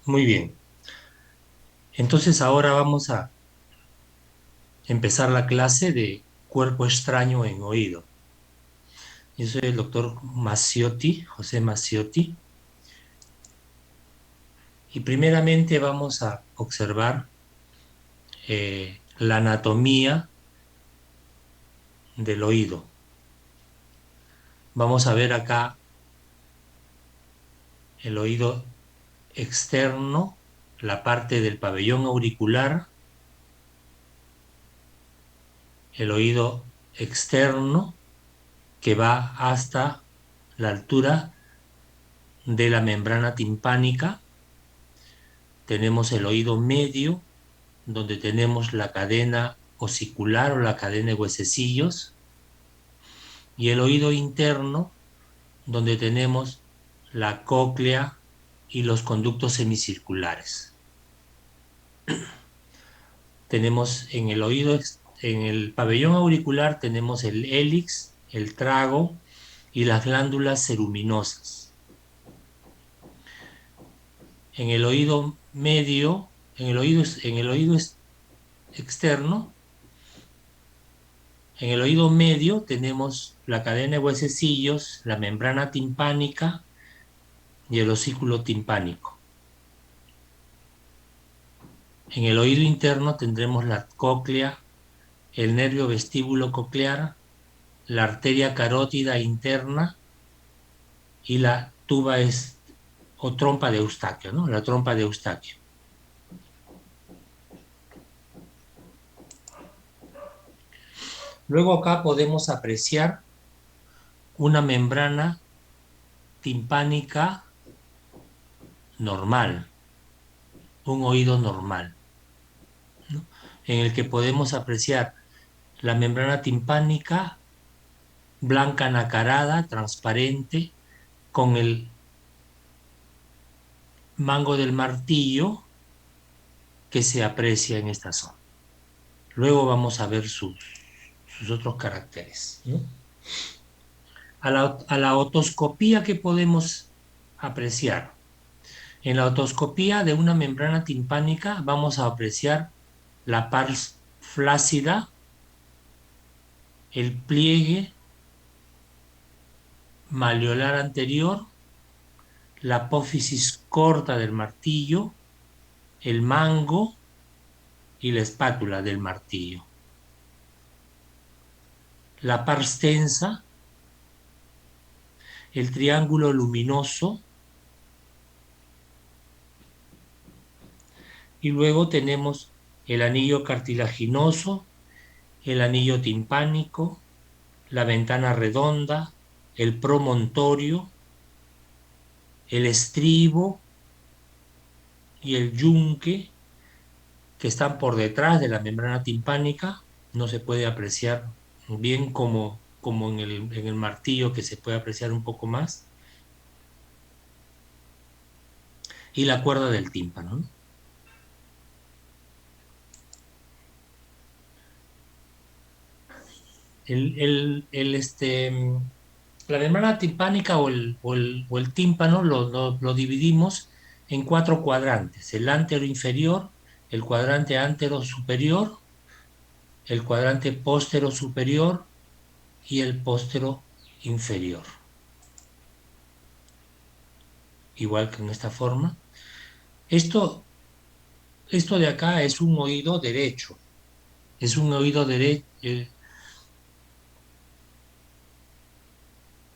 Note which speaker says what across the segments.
Speaker 1: Muy bien. Entonces ahora vamos a empezar la clase de cuerpo extraño en oído. Yo soy el doctor Maciotti, José Maciotti, y primeramente vamos a observar la anatomía del oído. Vamos a ver acá el oído externo, la parte del pabellón auricular, el oído externo que va hasta la altura de la membrana timpánica. Tenemos el oído medio, donde tenemos la cadena osicular o la cadena de huesecillos, y el oído interno, donde tenemos la cóclea y los conductos semicirculares. Tenemos en el oído, en el pabellón auricular, tenemos el hélix, el trago y las glándulas ceruminosas. En el oído medio, en el oído externo, en el oído medio tenemos la cadena de huesecillos, la membrana timpánica y el osículo timpánico. En el oído interno tendremos la cóclea, el nervio vestíbulo coclear, la arteria carótida interna y la tuba o trompa de Eustaquio, ¿no? La trompa de Eustaquio. Luego acá podemos apreciar una membrana timpánica normal, un oído normal, ¿no? En el que podemos apreciar la membrana timpánica blanca nacarada, transparente, con el mango del martillo que se aprecia en esta zona. Luego vamos a ver sus otros caracteres, ¿no? A la otoscopía que podemos apreciar. En la otoscopía de una membrana timpánica vamos a apreciar la pars flácida, el pliegue malleolar anterior, la apófisis corta del martillo, el mango y la espátula del martillo. La pars tensa, el triángulo luminoso, y luego tenemos el anillo cartilaginoso, el anillo timpánico, la ventana redonda, el promontorio, el estribo y el yunque, que están por detrás de la membrana timpánica. No se puede apreciar bien como en el martillo, que se puede apreciar un poco más, y la cuerda del tímpano, ¿no? La membrana timpánica o el tímpano lo dividimos en cuatro cuadrantes: el antero inferior, el cuadrante antero superior, el cuadrante póstero superior y el póstero inferior. Igual que en esta forma. Esto, esto de acá es un oído derecho. Es un oído derecho,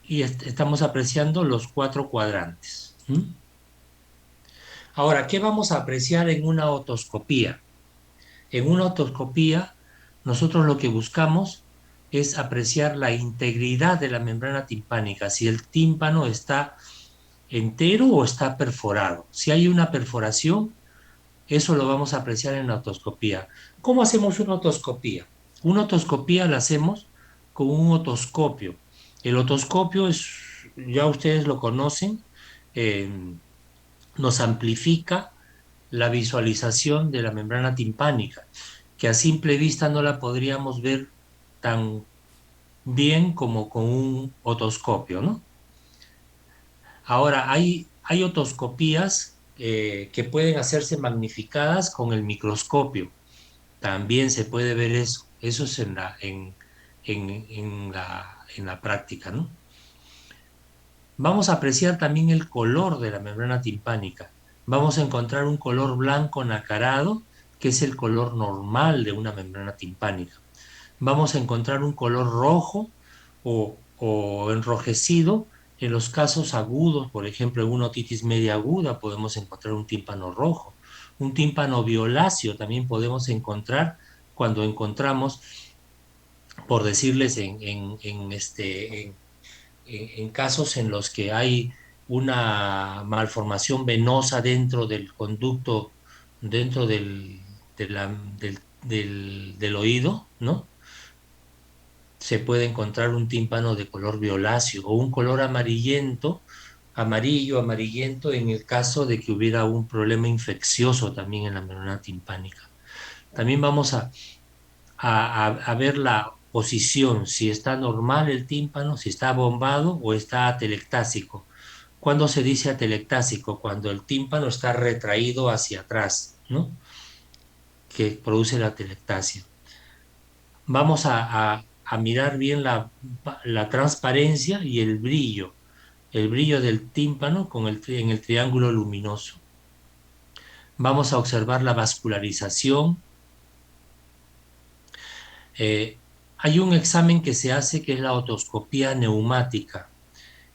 Speaker 1: y estamos apreciando los cuatro cuadrantes. Ahora, ¿qué vamos a apreciar en una otoscopía? En una otoscopía, nosotros lo que buscamos es apreciar la integridad de la membrana timpánica, si el tímpano está entero o está perforado. Si hay una perforación, eso lo vamos a apreciar en la otoscopía. ¿Cómo hacemos una otoscopía? Una otoscopía la hacemos con un otoscopio. El otoscopio ya ustedes lo conocen, eh, nos amplifica la visualización de la membrana timpánica, que a simple vista no la podríamos ver tan bien como con un otoscopio, ¿no? Ahora, hay otoscopías que pueden hacerse magnificadas con el microscopio. También se puede ver eso. Eso es en la práctica, ¿no? Vamos a apreciar también el color de la membrana timpánica. Vamos a encontrar un color blanco nacarado, que es el color normal de una membrana timpánica. Vamos a encontrar un color rojo o enrojecido en los casos agudos. Por ejemplo, en una otitis media aguda podemos encontrar un tímpano rojo. Un tímpano violáceo también podemos encontrar cuando encontramos, por decirles, en casos en los que hay una malformación venosa dentro del conducto, dentro del oído, ¿no? Se puede encontrar un tímpano de color violáceo o un color amarillento, amarillo, amarillento, en el caso de que hubiera un problema infeccioso también en la membrana timpánica. También vamos a ver la posición, si está normal el tímpano, si está bombado o está atelectásico. ¿Cuándo se dice atelectásico? Cuando el tímpano está retraído hacia atrás, ¿no? Que produce la atelectasia. Vamos a mirar bien la transparencia y el brillo del tímpano en el triángulo luminoso. Vamos a observar la vascularización. Eh, Hay un examen que se hace que es la otoscopía neumática,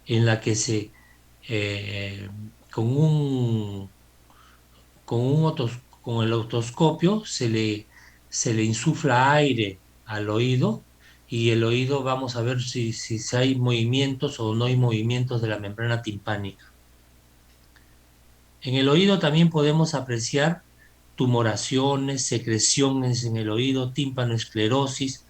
Speaker 1: en la que eh, con un, con el otoscopio se le insufla aire al oído y el oído vamos a ver si hay movimientos o no hay movimientos de la membrana timpánica. En el oído también podemos apreciar tumoraciones, secreciones en el oído, tímpanoesclerosis,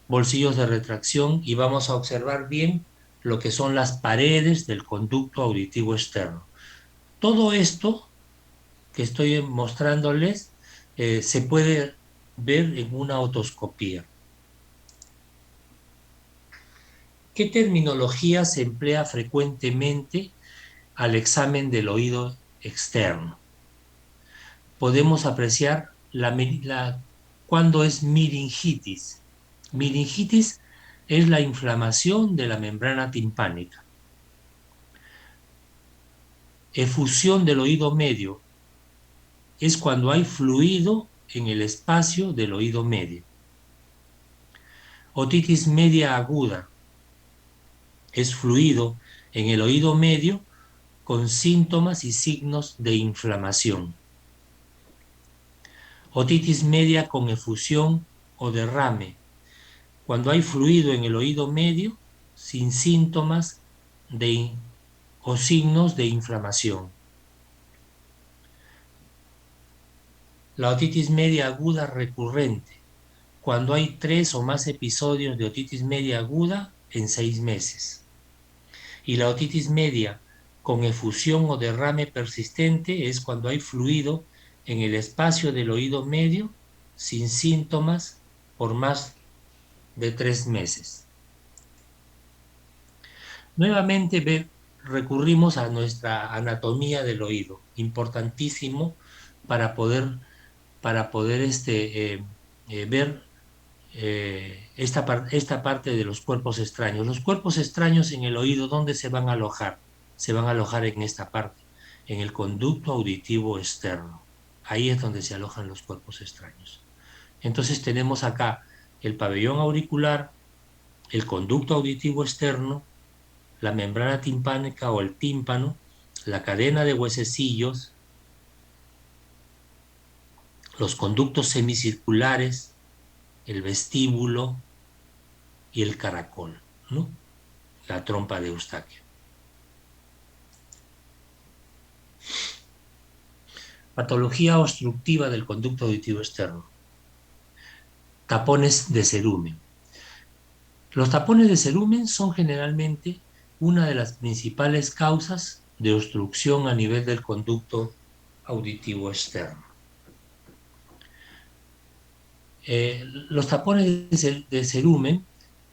Speaker 1: bolsillos de retracción y vamos a observar bien lo que son las paredes del conducto auditivo externo. Todo esto que estoy mostrándoles se puede ver en una otoscopía. ¿Qué terminología se emplea frecuentemente al examen del oído externo? Podemos apreciar cuándo es miringitis. Miringitis es la inflamación de la membrana timpánica. Efusión del oído medio es cuando hay fluido en el espacio del oído medio. Otitis media aguda es fluido en el oído medio con síntomas y signos de inflamación. Otitis media con efusión o derrame, cuando hay fluido en el oído medio sin síntomas o signos de inflamación. La otitis media aguda recurrente, cuando hay 3 o más episodios de otitis media aguda en 6 meses. Y la otitis media con efusión o derrame persistente es cuando hay fluido en el espacio del oído medio sin síntomas por más de 3 meses. Nuevamente recurrimos a nuestra anatomía del oído, importantísimo para poder ver esta parte de los cuerpos extraños. Los cuerpos extraños en el oído, ¿dónde se van a alojar? Se van a alojar en esta parte, en el conducto auditivo externo. Ahí es donde se alojan los cuerpos extraños. Entonces tenemos acá el pabellón auricular, el conducto auditivo externo, la membrana timpánica o el tímpano, la cadena de huesecillos, los conductos semicirculares, el vestíbulo y el caracol, ¿no? La trompa de Eustaquio. Patología obstructiva del conducto auditivo externo. Tapones de cerumen. Los tapones de cerumen son generalmente una de las principales causas de obstrucción a nivel del conducto auditivo externo. Los tapones de cerumen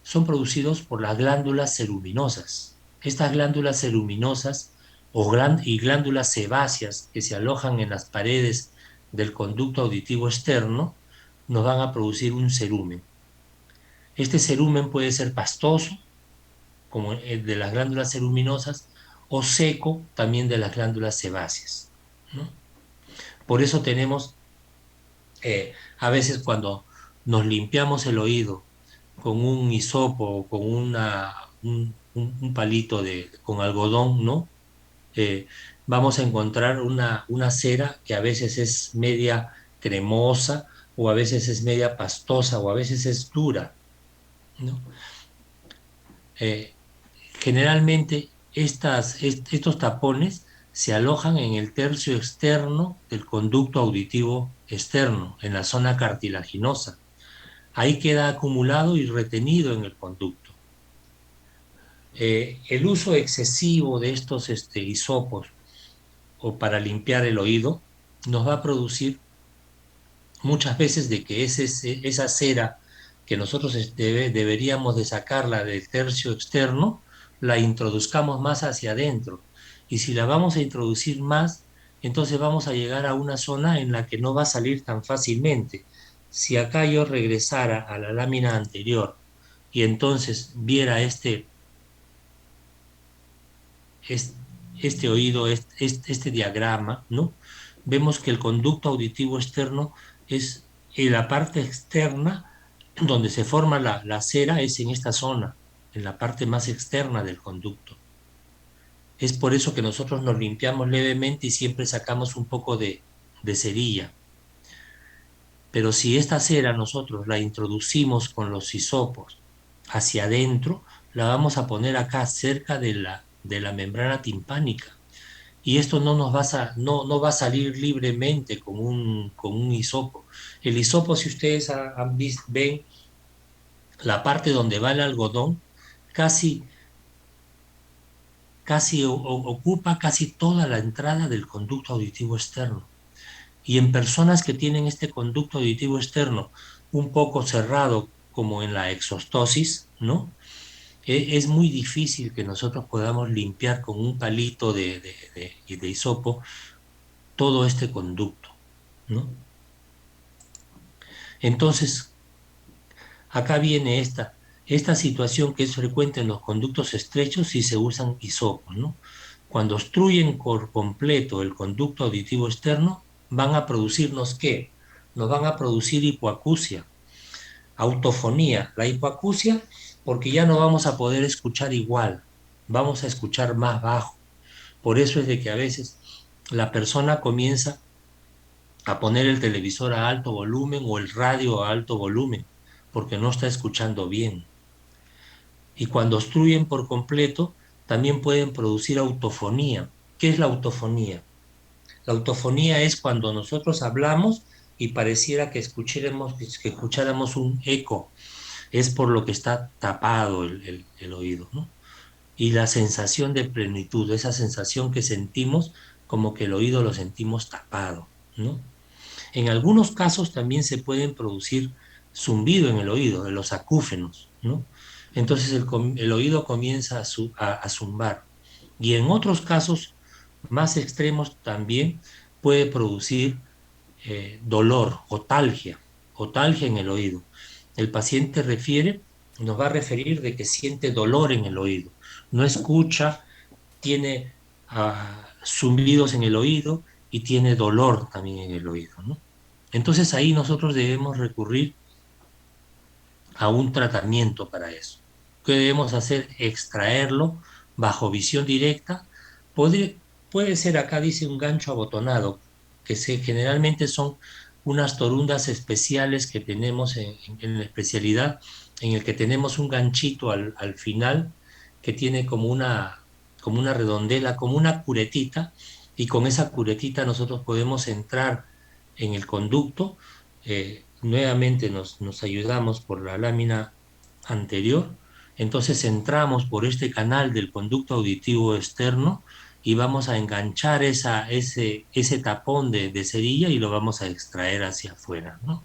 Speaker 1: son producidos por las glándulas ceruminosas. Estas glándulas ceruminosas y glándulas sebáceas que se alojan en las paredes del conducto auditivo externo, nos van a producir un cerumen. Este cerumen puede ser pastoso, como el de las glándulas ceruminosas, o seco, también de las glándulas sebáceas, ¿no? Por eso tenemos, a veces cuando nos limpiamos el oído con un hisopo o con un palito con algodón, ¿no? Vamos a encontrar una cera que a veces es media cremosa, o a veces es media pastosa, o a veces es dura, ¿no? Eh, Generalmente estos tapones se alojan en el tercio externo del conducto auditivo externo, en la zona cartilaginosa. Ahí queda acumulado y retenido en el conducto. El uso excesivo de estos hisopos o para limpiar el oído nos va a producir muchas veces de que esa cera que nosotros deberíamos de sacarla del tercio externo, la introduzcamos más hacia adentro. Y si la vamos a introducir más, entonces vamos a llegar a una zona en la que no va a salir tan fácilmente. Si acá yo regresara a la lámina anterior y entonces viera es- este oído, este diagrama, ¿no? Vemos que el conducto auditivo externo es en la parte externa donde se forma la cera, es en esta zona, en la parte más externa del conducto. Es por eso que nosotros nos limpiamos levemente y siempre sacamos un poco de cerilla. Pero si esta cera nosotros la introducimos con los hisopos hacia adentro, la vamos a poner acá cerca de la membrana timpánica. Y esto no va a salir libremente con un hisopo. El hisopo, si ustedes ven la parte donde va el algodón, casi, ocupa casi toda la entrada del conducto auditivo externo. Y en personas que tienen este conducto auditivo externo un poco cerrado, como en la exostosis, ¿no? Es muy difícil que nosotros podamos limpiar con un palito de hisopo todo este conducto, ¿no? Entonces, acá viene esta situación que es frecuente en los conductos estrechos si se usan hisopos, ¿no? Cuando obstruyen por completo el conducto auditivo externo, van a producirnos ¿qué? Nos van a producir hipoacusia, autofonía. La hipoacusia, porque ya no vamos a poder escuchar igual, vamos a escuchar más bajo. Por eso es de que a veces la persona comienza a poner el televisor a alto volumen o el radio a alto volumen, porque no está escuchando bien. Y cuando obstruyen por completo, también pueden producir autofonía. ¿Qué es la autofonía? La autofonía es cuando nosotros hablamos y pareciera que escucháramos un eco. Es por lo que está tapado el oído, ¿no? Y la sensación de plenitud, esa sensación que sentimos como que el oído lo sentimos tapado, ¿no? En algunos casos también se pueden producir zumbido en el oído, de los acúfenos, ¿no? Entonces el oído comienza a zumbar. Y en otros casos más extremos también puede producir dolor, otalgia en el oído. El paciente nos va a referir de que siente dolor en el oído, no escucha, tiene zumbidos en el oído y tiene dolor también en el oído, ¿no? Entonces ahí nosotros debemos recurrir a un tratamiento para eso. ¿Qué debemos hacer? Extraerlo bajo visión directa. Puede ser, acá dice, un gancho abotonado, que generalmente son unas torundas especiales que tenemos en la especialidad, en el que tenemos un ganchito al final que tiene como una redondela, como una curetita, y con esa curetita nosotros podemos entrar en el conducto. Nuevamente nos ayudamos por la lámina anterior, entonces entramos por este canal del conducto auditivo externo y vamos a enganchar ese tapón de cerilla y lo vamos a extraer hacia afuera, ¿no?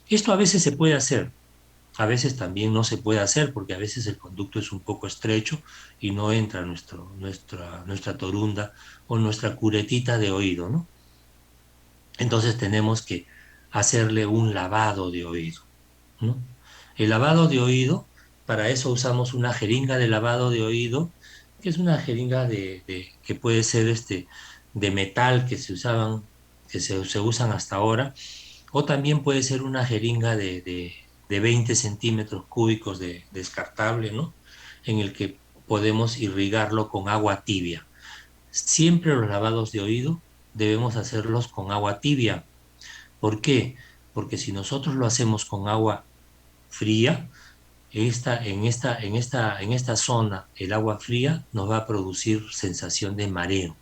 Speaker 1: Esto a veces se puede hacer, A veces también no se puede hacer porque a veces el conducto es un poco estrecho y no entra nuestra torunda o nuestra curetita de oído, ¿no? Entonces tenemos que hacerle un lavado de oído, ¿no? El lavado de oído, para eso usamos una jeringa de lavado de oído, que es una jeringa que puede ser de metal que se usan hasta ahora, o también puede ser una jeringa de 20 centímetros cúbicos de descartable, ¿no? En el que podemos irrigarlo con agua tibia. Siempre los lavados de oído debemos hacerlos con agua tibia. ¿Por qué? Porque si nosotros lo hacemos con agua fría, en esta zona el agua fría nos va a producir sensación de mareo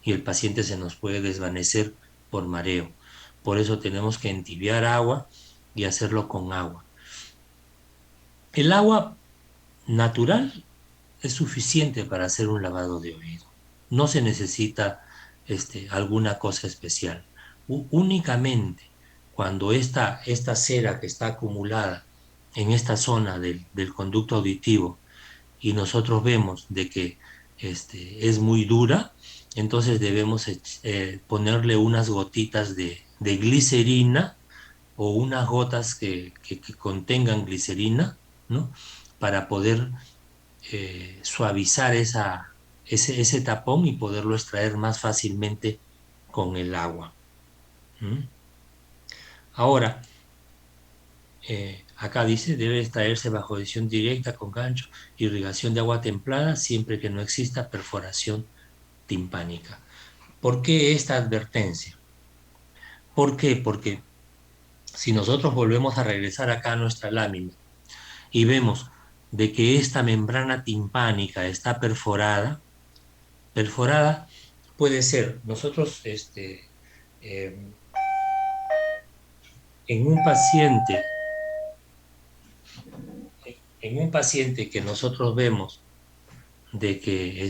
Speaker 1: y el paciente se nos puede desvanecer por mareo. Por eso tenemos que entibiar agua y hacerlo con agua. El agua natural es suficiente para hacer un lavado de oído. No se necesita alguna cosa especial. Únicamente cuando esta cera que está acumulada en esta zona del conducto auditivo y nosotros vemos de que es muy dura, entonces debemos ponerle unas gotitas de glicerina o unas gotas que contengan glicerina, ¿no? Para poder suavizar ese tapón y poderlo extraer más fácilmente con el agua. ¿Mm? Ahora, acá dice, debe extraerse bajo edición directa con gancho, irrigación de agua templada, siempre que no exista perforación timpánica. ¿Por qué esta advertencia? ¿Por qué? Porque si nosotros volvemos a regresar acá a nuestra lámina y vemos de que esta membrana timpánica está perforada puede ser, nosotros eh, en un paciente, en un paciente que nosotros vemos de que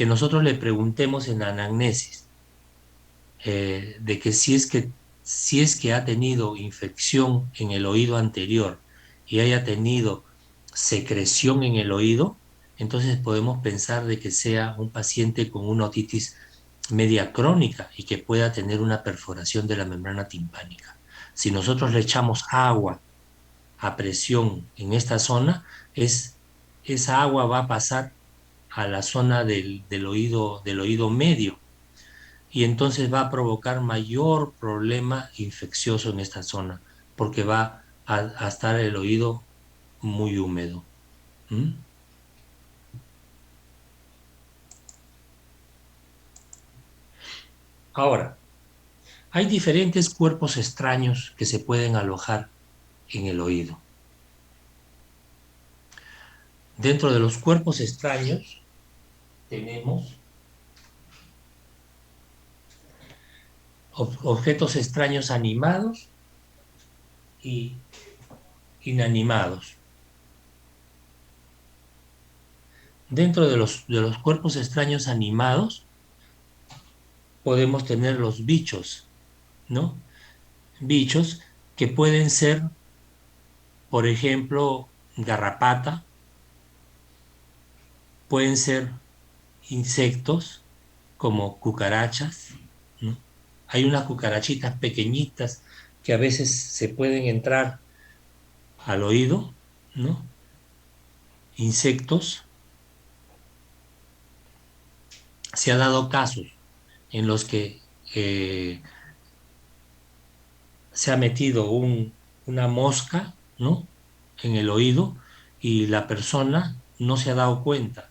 Speaker 1: nosotros le preguntemos en la anamnesis de que si es que ha tenido infección en el oído anterior y haya tenido secreción en el oído, entonces podemos pensar de que sea un paciente con una otitis media crónica y que pueda tener una perforación de la membrana timpánica. Si nosotros le echamos agua a presión en esta zona, esa agua va a pasar a la zona del oído medio y entonces va a provocar mayor problema infeccioso en esta zona, porque va a estar el oído muy húmedo. ¿Mm? Ahora, hay diferentes cuerpos extraños que se pueden alojar en el oído. Dentro de los cuerpos extraños tenemos objetos extraños animados y inanimados. Dentro de los cuerpos extraños animados podemos tener los bichos, ¿no? Bichos que pueden ser, por ejemplo, garrapata, pueden ser insectos como cucarachas, ¿no? Hay unas cucarachitas pequeñitas que a veces se pueden entrar al oído, ¿no? Insectos. Se ha dado casos en los que se ha metido una mosca, ¿no? En el oído y la persona no se ha dado cuenta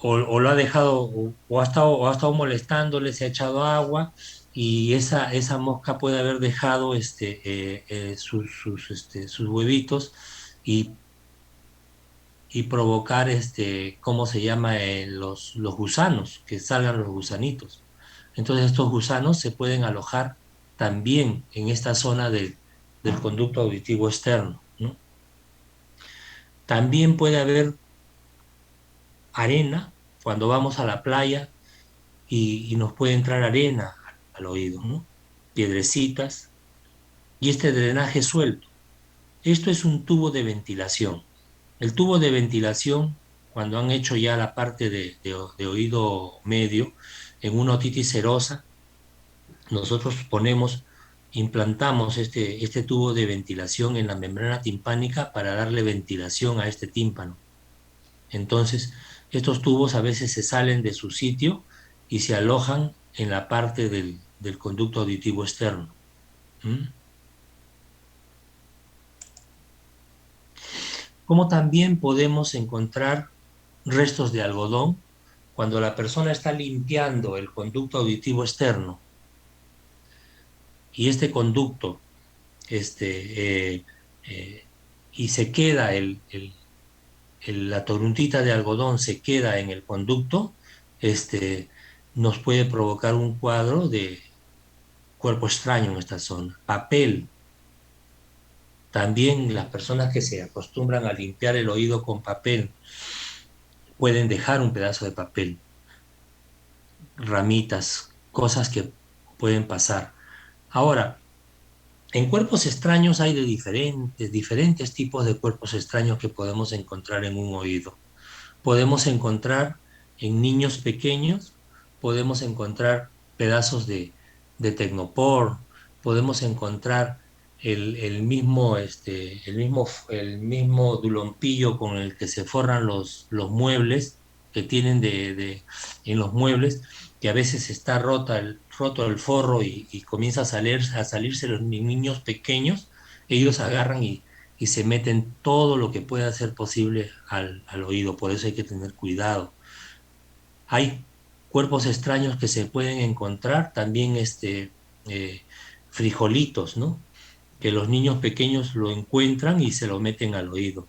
Speaker 1: o lo ha dejado o ha estado molestándole, se ha echado agua y esa mosca puede haber dejado sus huevitos y, y provocar, ¿cómo se llama? Los gusanos, que salgan los gusanitos. Entonces estos gusanos se pueden alojar también en esta zona del conducto auditivo externo, ¿no? También puede haber arena cuando vamos a la playa y nos puede entrar arena al oído, ¿no? Piedrecitas y este drenaje suelto. Esto es un tubo de ventilación. El tubo de ventilación, cuando han hecho ya la parte de oído medio, en una otitis serosa, nosotros implantamos este tubo de ventilación en la membrana timpánica para darle ventilación a este tímpano. Entonces, estos tubos a veces se salen de su sitio y se alojan en la parte del conducto auditivo externo. ¿Mm? Como también podemos encontrar restos de algodón cuando la persona está limpiando el conducto auditivo externo y este conducto este, y se queda la toruntita de algodón se queda en el conducto, este, nos puede provocar un cuadro de cuerpo extraño en esta zona. Papel, también las personas que se acostumbran a limpiar el oído con papel pueden dejar un pedazo de papel, ramitas, cosas que pueden pasar. Ahora, en cuerpos extraños hay de diferentes tipos de cuerpos extraños que podemos encontrar en un oído. Podemos encontrar en niños pequeños, podemos encontrar pedazos de tecnopor, podemos encontrar el mismo dulompillo con el que se forran los muebles que tienen en los muebles, que a veces está roto el forro y comienza a salirse los niños pequeños, ellos agarran y se meten todo lo que pueda ser posible al oído, por eso hay que tener cuidado. Hay cuerpos extraños que se pueden encontrar, también eh, frijolitos, ¿no? Que los niños pequeños lo encuentran y se lo meten al oído.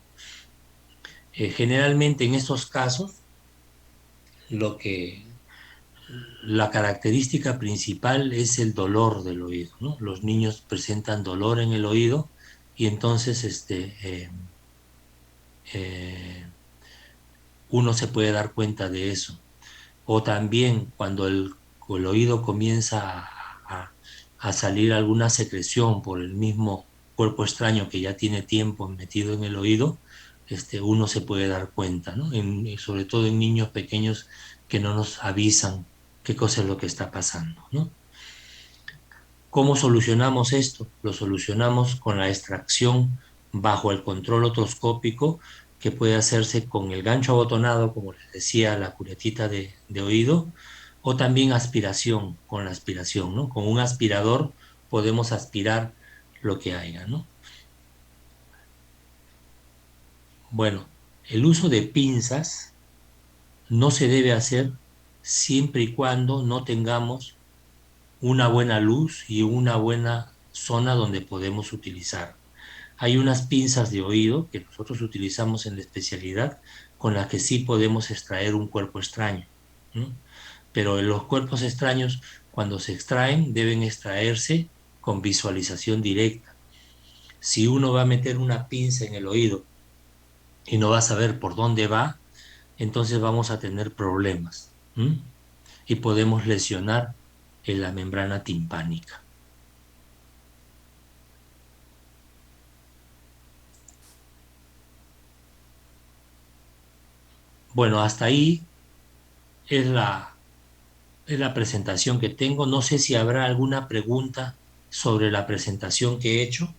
Speaker 1: Generalmente en estos casos, lo que la característica principal es el dolor del oído, ¿no? Los niños presentan dolor en el oído y entonces eh, uno se puede dar cuenta de eso. O también cuando el oído comienza a salir alguna secreción por el mismo cuerpo extraño que ya tiene tiempo metido en el oído, uno se puede dar cuenta, ¿no? Sobre todo en niños pequeños que no nos avisan qué cosa es lo que está pasando, ¿no? ¿Cómo solucionamos esto? Lo solucionamos con la extracción bajo el control otoscópico que puede hacerse con el gancho abotonado, como les decía, la curetita de oído, o también aspiración, con la aspiración, ¿no? Con un aspirador podemos aspirar lo que haya, ¿no? Bueno, el uso de pinzas no se debe hacer siempre y cuando no tengamos una buena luz y una buena zona donde podemos utilizar. Hay unas pinzas de oído que nosotros utilizamos en la especialidad con las que sí podemos extraer un cuerpo extraño, ¿no? Pero los cuerpos extraños, cuando se extraen, deben extraerse con visualización directa. Si uno va a meter una pinza en el oído y no va a saber por dónde va, entonces vamos a tener problemas, ¿m? Y podemos lesionar en la membrana timpánica. Bueno, hasta ahí es es la presentación que tengo. No sé si habrá alguna pregunta sobre la presentación que he hecho.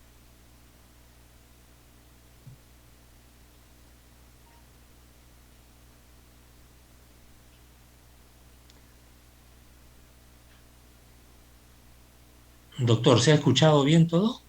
Speaker 1: Doctor, ¿se ha escuchado bien todo?